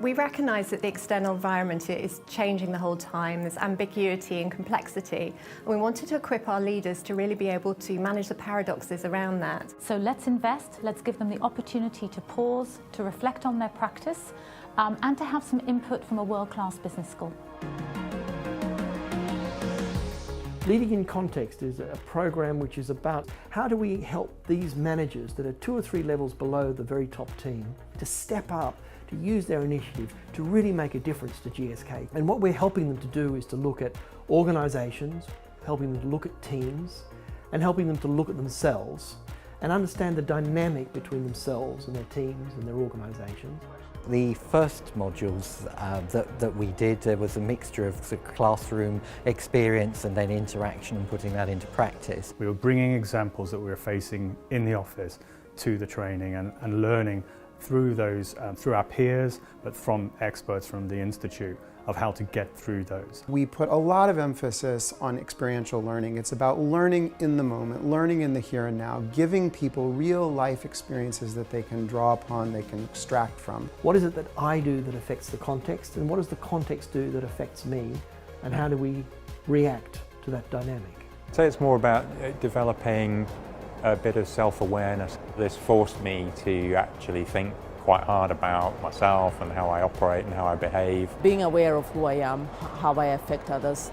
We recognise that the external environment is changing the whole time. There's ambiguity and complexity. And we wanted to equip our leaders to really be able to manage the paradoxes around that. So let's invest, let's give them the opportunity to pause, to reflect on their practice, and to have some input from a world-class business school. Leading in Context is a program which is about how do we help these managers that are 2 or 3 levels below the very top team to step up, to use their initiative to really make a difference to GSK. And what we're helping them to do is to look at organisations, helping them to look at teams, and helping them to look at themselves and understand the dynamic between themselves and their teams and their organisations. The first modules that we did, there was a mixture of the classroom experience and then interaction and putting that into practice. We were bringing examples that we were facing in the office to the training and learning through those, through our peers, but from experts from the Institute, of how to get through those. We put a lot of emphasis on experiential learning. It's about learning in the moment, learning in the here and now, giving people real life experiences that they can draw upon, they can extract from. What is it that I do that affects the context, and what does the context do that affects me, and how do we react to that dynamic? So it's more about developing a bit of self-awareness. This forced me to actually think quite hard about myself and how I operate and how I behave. Being aware of who I am, how I affect others,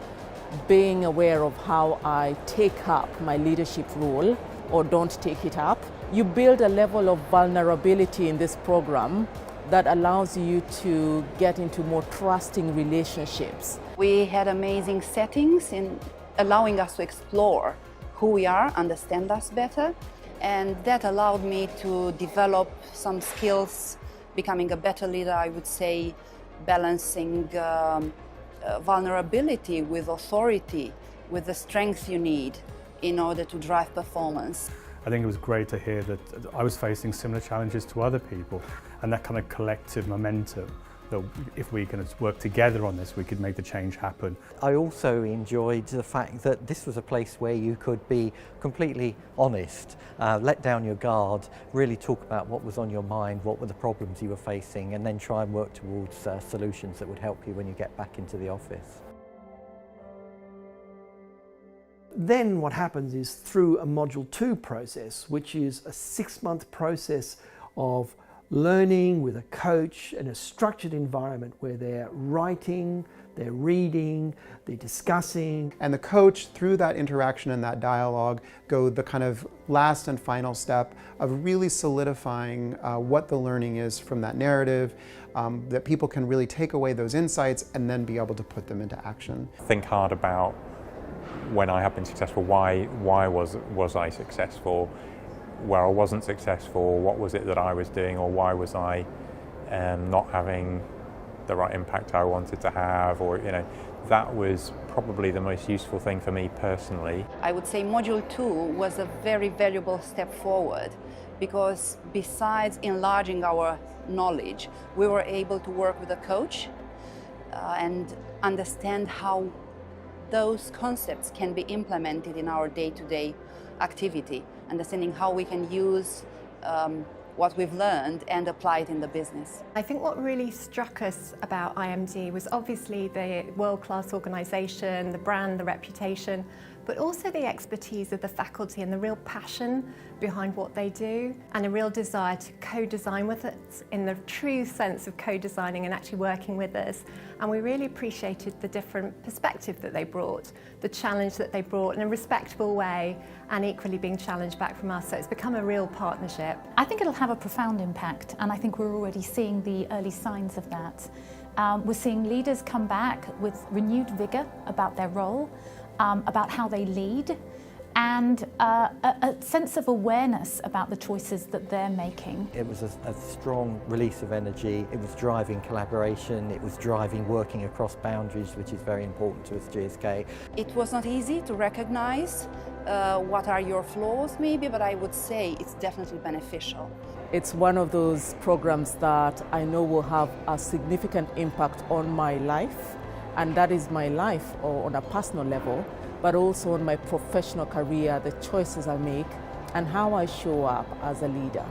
being aware of how I take up my leadership role or don't take it up. You build a level of vulnerability in this program that allows you to get into more trusting relationships. We had amazing settings in allowing us to explore who we are, understand us better, and that allowed me to develop some skills, becoming a better leader, I would say, balancing vulnerability with authority, with the strength you need in order to drive performance. I think it was great to hear that I was facing similar challenges to other people, and that kind of collective momentum, that if we can work together on this, we could make the change happen. I also enjoyed the fact that this was a place where you could be completely honest, let down your guard, really talk about what was on your mind, what were the problems you were facing, and then try and work towards solutions that would help you when you get back into the office. Then what happens is through a Module 2 process, which is a 6-month process of learning with a coach in a structured environment where they're writing, they're reading, they're discussing. And the coach, through that interaction and that dialogue, go the kind of last and final step of really solidifying what the learning is from that narrative, that people can really take away those insights and then be able to put them into action. Think hard about when I have been successful, why was I successful? Where I wasn't successful, what was it that I was doing, or why was I not having the right impact I wanted to have, or that was probably the most useful thing for me personally. I would say Module 2 was a very valuable step forward, because besides enlarging our knowledge, we were able to work with a coach and understand how those concepts can be implemented in our day-to-day activity, understanding how we can use what we've learned and apply it in the business. I think what really struck us about IMD was obviously the world-class organisation, the brand, the reputation, but also the expertise of the faculty and the real passion behind what they do, and a real desire to co-design with us in the true sense of co-designing and actually working with us. And we really appreciated the different perspective that they brought, the challenge that they brought in a respectable way, and equally being challenged back from us. So it's become a real partnership. I think it'll have a profound impact, and I think we're already seeing the early signs of that. We're seeing leaders come back with renewed vigour about their role, about how they lead, and a sense of awareness about the choices that they're making. It was a strong release of energy, it was driving collaboration, it was driving working across boundaries, which is very important to us at GSK. It was not easy to recognize what are your flaws maybe, but I would say it's definitely beneficial. It's one of those programs that I know will have a significant impact on my life, and that is my life or on a personal level, but also on my professional career, the choices I make, and how I show up as a leader.